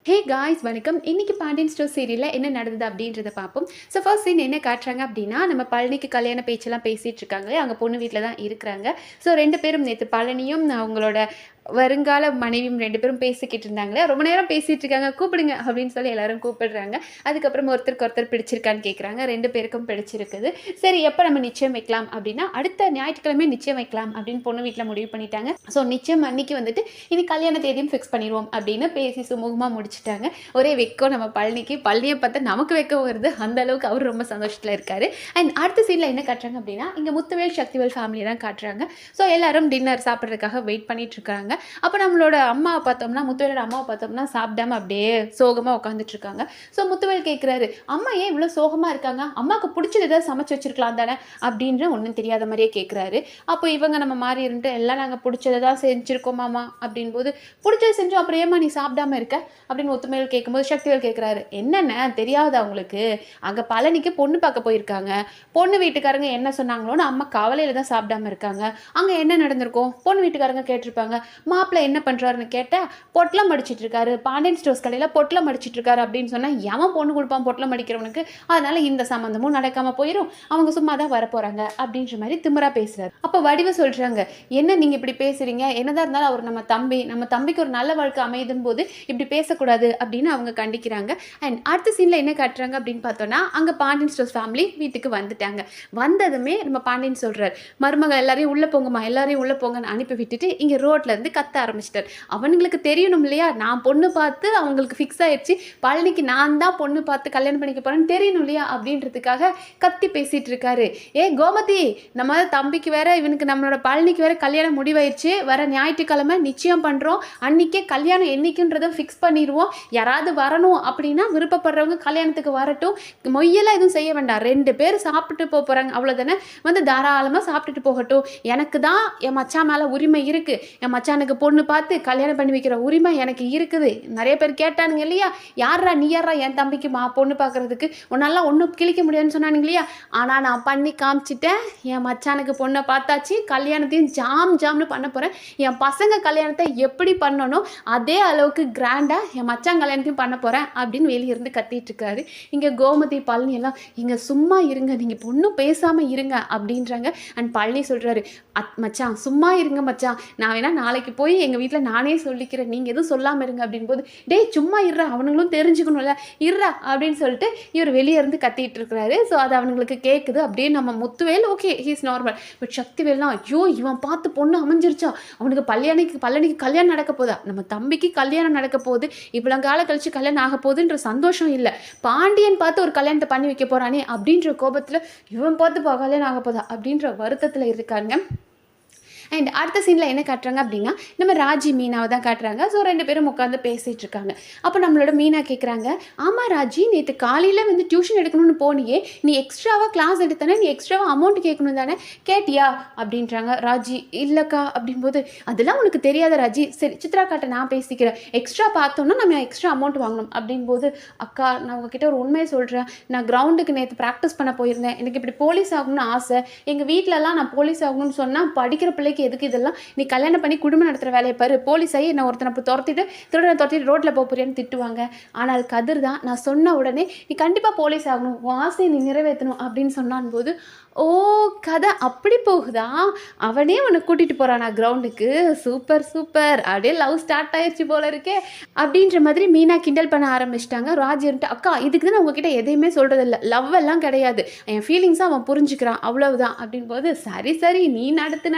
Hey guys வணக்கம். இன்னைக்கு Pandian store சீரியலில் என்ன நடந்தது அப்படின்றத பார்ப்போம். ஸோ ஃபர்ஸ்ட் சீன் என்ன காட்டுறாங்க அப்படின்னா, நம்ம பழனிக்கு கல்யாண பேச்செல்லாம் பேசிகிட்டு இருக்காங்களே, அவங்க பொண்ணு வீட்டில் தான் இருக்கிறாங்க. ஸோ 2 பேரும் நேற்று பழனியும் அவங்களோட வருங்கால மனைவியும் 2 பேரும் பேசிக்கிட்டு இருந்தாங்களே, ரொம்ப நேரம் பேசிகிட்டு இருக்காங்க. கூப்பிடுங்க அப்படின்னு சொல்லி எல்லாரும் கூப்பிடுறாங்க. அதுக்கப்புறம் ஒருத்தருக்கு ஒருத்தர் பிடிச்சிருக்கான்னு கேட்குறாங்க. 2 பேருக்கும் பிடிச்சிருக்குது. சரி, எப்போ நம்ம நிச்சயம் வைக்கலாம் அப்படின்னா, அடுத்த ஞாயிற்றுக்கிழமை நிச்சயம் வைக்கலாம் அப்படின்னு பொண்ணு வீட்டில் முடிவு பண்ணிட்டாங்க. ஸோ நிச்சயம் அன்னைக்கு வந்துட்டு இனி கல்யாண தேதியும் ஃபிக்ஸ் பண்ணிடுவோம் அப்படின்னு பேசி சுமூகமாக முடிச்சுட்டாங்க. ஒரே வெக்கம் நம்ம பழனிக்கு. பழனியை பார்த்தா நமக்கு வெக்கம் வருது. அந்த அளவுக்கு அவர் ரொம்ப சந்தோஷத்தில் இருக்காரு. அண்ட் அடுத்த சீனில் என்ன காட்டுறாங்க அப்படின்னா, இங்கே முத்துவேல் சக்திவேல் ஃபேமிலியை தான் காட்டுறாங்க. ஸோ எல்லாரும் டின்னர் சாப்பிட்றதுக்காக வெயிட் பண்ணிட்டு இருக்காங்க. அப்போ நம்மளோட அம்மாவை பார்த்தோம்னா, முத்துவேலோட அம்மாவை பார்த்தோம்னா சாப்பிடாம அப்படியே சோகமாக உட்காந்துட்டு இருக்காங்க. ஸோ முத்துவேல் கேட்குறாரு, அம்மா ஏன் இவ்வளோ சோகமாக இருக்காங்க? அம்மாவுக்கு பிடிச்சது எதாவது சமைச்சு வச்சிருக்கலாம் தானே அப்படின்ற ஒன்றும் தெரியாத மாதிரியே கேட்குறாரு. அப்போ இவங்க நம்ம மாதிரி இருந்துட்டு எல்லாம் நாங்கள் பிடிச்சதை தான் செஞ்சுருக்கோமாம்மா அப்படின் போது, பிடிச்சது செஞ்சோம் அப்புறம் ஏமா நீ சாப்பிடாம இருக்க அப்படின்னு முத்துவேல் கேட்கும்போது சக்திவேல் கேட்குறாரு, என்னென்ன தெரியாத அவங்களுக்கு? அங்கே பழனிக்கு பொண்ணு பார்க்க போயிருக்காங்க. பொண்ணு வீட்டுக்காரங்க என்ன சொன்னாங்களோன்னு அம்மா கவலையில் தான் சாப்பிடாம இருக்காங்க. அங்கே என்ன நடந்திருக்கும்? பொண்ணு வீட்டுக்காரங்க கேட்டிருப்பாங்க. மாப்பிள்ளை என்ன பண்ணுறாருன்னு கேட்டால், பொட்டலம் மடிச்சிட்டு இருக்காரு, பாண்டியன் ஸ்டோர்ஸ் கடையில் பொட்டலம் மடிச்சிட்டு இருக்காரு அப்படின்னு சொன்னால், எவன் பொண்ணு கொடுப்பான் பொட்டலம் மடிக்கிறவனுக்கு? அதனால இந்த சம்மந்தமும் நடக்காமல் போயிடும், அவங்க சும்மா தான் வரப்போகிறாங்க அப்படின்ற மாதிரி திமிரா பேசுகிறாரு. அப்போ வடிவ சொல்கிறாங்க, என்ன நீங்கள் இப்படி பேசுகிறீங்க? என்னதான் இருந்தாலும் அவர் நம்ம தம்பிக்கு ஒரு நல்ல வாழ்க்கை அமைதும் போது இப்படி பேசக்கூடாது அப்படின்னு அவங்க கண்டிக்கிறாங்க. அண்ட் அடுத்த சீனில் என்ன காட்டுறாங்க அப்படின்னு பார்த்தோன்னா, அங்கே பாண்டியன் ஸ்டோர்ஸ் ஃபேமிலி வீட்டுக்கு வந்துட்டாங்க. வந்ததுமே நம்ம பாண்டியன் சொல்கிறார், மருமக எல்லாரையும் உள்ளே போங்கம்மா, எல்லாரையும் உள்ளே போங்கன்னு அனுப்பி விட்டுட்டு இங்கே ரோட்டில் இருந்து கத்த ஆரம்பிச்சிட்டார். அவனுங்களுக்கு தெரியணும் இல்லையா, நான் பொண்ணு பார்த்து அவங்களுக்கு ஃபிக்ஸ் ஆயிடுச்சு, பழனிக்கு நான் தான் பொண்ணு பார்த்து கல்யாணம் பண்ணிக்க போகிறேன்னு தெரியணும் இல்லையா அப்படின்றதுக்காக கத்தி பேசிகிட்டு இருக்காரு. ஏ கோமதி, நம்ம தம்பிக்கு வேற இவனுக்கு நம்மளோட பழனிக்கு வேற கல்யாணம் முடிவாயிடுச்சு, வர ஞாயிற்றுக்கிழமை நிச்சயம் பண்ணுறோம், அன்றைக்கே கல்யாணம் என்னைக்குன்றதை ஃபிக்ஸ் பண்ணிடுவோம், யாராவது வரணும் அப்படின்னா விருப்பப்படுறவங்க கல்யாணத்துக்கு வரட்டும், மொய்யெல்லாம் எதுவும் செய்ய வேண்டாம், 2 பேர் சாப்பிட்டு போகிறாங்க அவ்வளோதானே, வந்து தாராளமாக சாப்பிட்டுட்டு போகட்டும், எனக்கு தான் என் மச்சான் மேலே உரிமை இருக்குது, என் மச்சானுக்கு பொண்ணு பார்த்து கல்யாணம் பண்ணி வைக்கிற உரிமை எனக்கு இருக்குது. நிறைய பேர் கேட்டானுங்க இல்லையா, யாரா நீ யாரா என் தம்பிக்கு பொண்ணு பார்க்குறதுக்கு, உன்னாலாம் ஒன்றும் கிழிக்க முடியாதுன்னு சொன்னானுங்க இல்லையா, ஆனால் நான் பண்ணி காமிச்சிட்டேன், என் மச்சானுக்கு பொண்ணை பார்த்தாச்சு, கல்யாணத்தையும் ஜாம்னு பண்ண போகிறேன், என் பசங்க கல்யாணத்தை எப்படி பண்ணணும் அதே அளவுக்கு கிராண்டாக என் மச்சான் கல்யாணத்தையும் பண்ண போகிறேன் அப்படின்னு வெளியிருந்து கத்திட்டு இருக்காரு. இங்கே கோமதி பழனி எல்லாம் இங்கே சும்மா இருங்க, நீங்கள் பொண்ணும் பேசாமல் இருங்க அப்படின்றாங்க. அண்ட் பழனி சொல்கிறாரு, மச்சான் சும்மா இருங்க மச்சான், நான் வேணா நாளைக்கு போய் எங்கள் வீட்டில் நானே சொல்லிக்கிறேன், நீங்கள் எதுவும் சொல்லாமல் இருங்க அப்படின்னு போது, டேய் சும்மா இருறா, அவனுங்களும் தெரிஞ்சுக்கணும்ல, இருறா அப்படின்னு சொல்லிட்டு இவர் வெளியே இருந்து கத்திட்டு இருக்கிறாரு. ஸோ அது அவனுங்களுக்கு கேட்குது. அப்படியே நம்ம Muthuvel okay he's normal, but சக்திவேல்லாம் ஐயோ இவன் பார்த்து பொண்ணு அமைஞ்சிருச்சா, அவனுக்கு பழனிக்கு கல்யாணம் நடக்க போதா, நம்ம தம்பிக்கு கல்யாணம் நடக்க போகுது, இவ்வளோ காலம் கழிச்சு கல்யாணம் ஆக போகுதுன்ற சந்தோஷம் இல்லை, பாண்டியன் பார்த்து ஒரு கல்யாணத்தை பண்ணி வைக்க போகிறானே அப்படின்ற கோபத்தில் இவன் பார்த்து கல்யாணம் ஆக போதா அப்படின்ற வருத்தத்தில் இருக்காங்க. அண்ட் அடுத்த சீனில் என்ன காட்டுறாங்க அப்படின்னா, நம்ம ராஜி மீனாவை தான் காட்டுறாங்க. ஸோ 2 பேரும் உட்காந்து பேசிகிட்டு இருக்காங்க. அப்போ நம்மளோட மீனா கேட்குறாங்க, ஆமாம் ராஜி, நேற்று காலையில் வந்து டியூஷன் எடுக்கணும்னு போனியே, நீ எக்ஸ்ட்ராவாக கிளாஸ் எடுத்தானே, நீ எக்ஸ்ட்ராவாக அமௌண்ட் கேட்கணும் தானே, கேட்டியா அப்படின்றாங்க. ராஜி இல்லைக்கா அப்படின்போது, அதெல்லாம் உனக்கு தெரியாத ராஜி, சரி சித்ரா காட்ட நான் பேசிக்கிறேன், எக்ஸ்ட்ரா பார்த்தோன்னா நம்ம எக்ஸ்ட்ரா அமௌண்ட் வாங்கணும் அப்படின்போது, அக்கா நான் உங்ககிட்ட ஒரு உண்மையை சொல்கிறேன், நான் கிரவுண்டுக்கு நேற்று ப்ராக்டிஸ் பண்ண போயிருந்தேன், எனக்கு இப்படி போலீஸ் ஆகணும்னு ஆசை, எங்கள் வீட்டிலலாம் நான் போலீஸ் ஆகணும்னு சொன்னால் படிக்கிற பிள்ளைக்கு எதுக்கு இதெல்லாம், நீ கல்யாணம் பண்ணி குடும்பம் நடத்துகிற வேலையை பாரு, போலீஸ் ஆகி என்ன ஒருத்தனை அப்படி துரத்திட்டு ரோட்டில் போறியான்னு திட்டுவாங்க. ஆனால் கதிர் தான் நான் சொன்ன உடனே நீ கண்டிப்பாக போலீஸ் ஆகணும், உன் ஆசையை நீ நிறைவேற்றணும் அப்படின்னு சொன்னான் போது, ஓ கதை அப்படி போகுதா, அவனே உன்னை கூட்டிகிட்டு போகிறானா கிரவுண்டுக்கு, சூப்பர் அப்படியே லவ் ஸ்டார்ட் ஆயிடுச்சு போல இருக்கே அப்படின்ற மாதிரி மீனா கிண்டல் பண்ண ஆரம்பிச்சிட்டாங்க. ராஜின்ட்டு அக்கா இதுக்கு தான் நான் உங்ககிட்ட எதையுமே சொல்கிறதில்ல, லவ் எல்லாம் கிடையாது, என் ஃபீலிங்ஸை அவன் புரிஞ்சுக்கிறான் அவ்வளவுதான் அப்படின் போது, சரி நீ நடத்து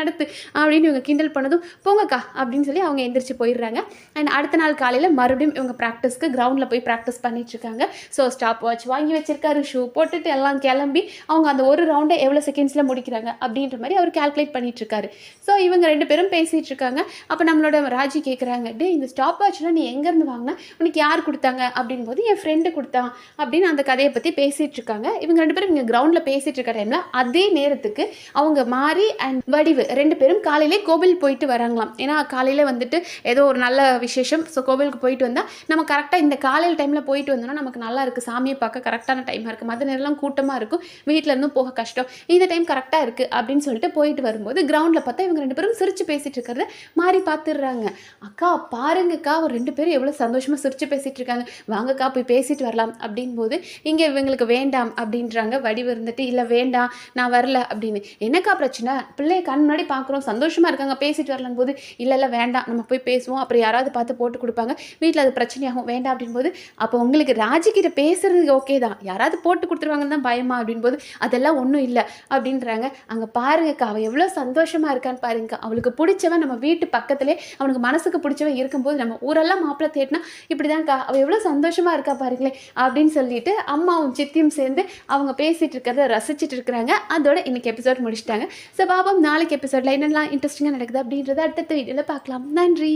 அப்படின்னு இவங்க கிண்டல் பண்ணதும், போங்கக்கா அப்படின்னு சொல்லி அவங்க எந்திரிச்சு போயிடுறாங்க. அண்ட் அடுத்த நாள் காலையில் மறுபடியும் இவங்க ப்ராக்டிஸ்க்கு கிரவுண்டில் போய் ப்ராக்டிஸ் பண்ணிட்டு இருக்காங்க. ஸோ ஸ்டாப் வாட்ச் வாங்கி வச்சிருக்காரு, ஷூ போட்டுட்டு எல்லாம் கிளம்பி அவங்க அந்த ஒரு ரவுண்டை எவ்வளோ செகண்ட்ஸில் முடிக்கிறாங்க அப்படின்ற மாதிரி அவர் கால்குலேட் பண்ணிட்டு இருக்காரு. ஸோ இவங்க 2 பேரும் பேசிகிட்டு இருக்காங்க. அப்போ நம்மளோட ராஜி கேட்குறாங்க, டே இந்த ஸ்டாப் வாட்ச்லாம் நீ எங்கேருந்து வாங்கினா, உனக்கு யார் கொடுத்தாங்க அப்படின் போது, என் ஃப்ரெண்டு கொடுத்தான் அப்படின்னு அந்த கதையை பற்றி பேசிகிட்டு இருக்காங்க. இவங்க 2 பேரும் இங்கே கிரவுண்டில் பேசிகிட்டு இருக்க டைமில் அதே நேரத்துக்கு அவங்க மாறி அண்ட் வடிவு 2 பேரும் பேரும் காலையிலே கோவில் போயிட்டு வராங்களாம். ஏன்னா காலையில வந்துட்டு ஏதோ ஒரு நல்ல விசேஷம். ஸோ கோவிலுக்கு போயிட்டு வந்தா, நம்ம கரெக்ட்டா இந்த காலையில டைம்ல போயிட்டு வந்தோம்னா, நமக்கு நல்லா இருக்கு. சாமிய பார்க்க கரெக்ட்டான டைமா இருக்கு. மத்த நேரம்லாம் கூட்டமா இருக்கும். வீட்ல இருந்தும் போக கஷ்டம். இந்த டைம் கரெக்ட்டா இருக்கு அப்படின்னு சொல்லிட்டு போயிட்டு வரும்போது, கிரவுண்ட்ல பார்த்தா இவங்க 2 பேரும் சிரிச்சு பேசிட்டு இருக்கிறத மாறி பார்த்துடுறாங்க. "அக்கா பாருங்கக்கா, ஒரு 2 பேரும் எவ்வளோ சந்தோஷமா சிரிச்சு பேசிட்டு இருக்காங்க. வாங்கக்கா போய் பேசிட்டு வரலாம்." அப்படின்போது, இங்க இவங்களுக்கு வேண்டாம் அப்படின்றாங்க. வடிவு இருந்துட்டு, "இல்ல வேண்டாம், நான் வரல." அப்படின்னு. "என்னக்கா பிரச்சனை? பிள்ளைய கண் முன்னாடி பார்க்குறோம். சந்தோஷமா இருக்காங்க. பேசிட்டு வரலாம்போது." "இல்ல, இல்ல வேண்டாம். நம்ம போய் பேசுவோம். அப்புறம் யாராவது பார்த்து போட்டு குடுப்பாங்க. வீட்ல அது பிரச்சனையாகும். வேண்டாம்." அப்படின்போது, "அப்போ உங்களுக்கு ராஜிகிட்ட பேசுறதுக்கு ஓகே தான். யாராவது போட்டு குடுத்துருவாங்கன்னு தான் பயமா?" அப்படின்போது, "அதெல்லாம் ஒண்ணும் இல்ல." அப்படின்றாங்க. "அங்க பாருங்கக்கா, அவ எவ்வளோ சந்தோஷமா இருக்கான்னு பாருங்கக்கா. அவளுக்கு புடிச்சவன் நம்ம வீட்டு பக்கத்திலே அவனுக்கு மனசுக்கு புடிச்சவன் இருக்கும்போது, நம்ம ஊரெல்லாம் மாப்பிள்ளை தேடினா இப்படிதான்க்கா. அவ எவ்வளோ சந்தோஷமா இருக்கா பாருங்களேன்." அப்படின்னு சொல்லிட்டு அம்மாவும் சித்தியும் சேர்ந்து அவங்க பேசிட்டு இருக்கிறத ரசிச்சுட்டு இருக்கிறாங்க. அதோட இன்னைக்கு எபிசோட் முடிச்சுட்டாங்க. ஸோ பாப்போம் நாளைக்கு எபிசோட்ல என்னெல்லாம் இன்ட்ரெஸ்டிங்கா நடக்குது அப்படின்றத அடுத்தடுத்த வீடியோல பார்க்கலாம். நன்றி.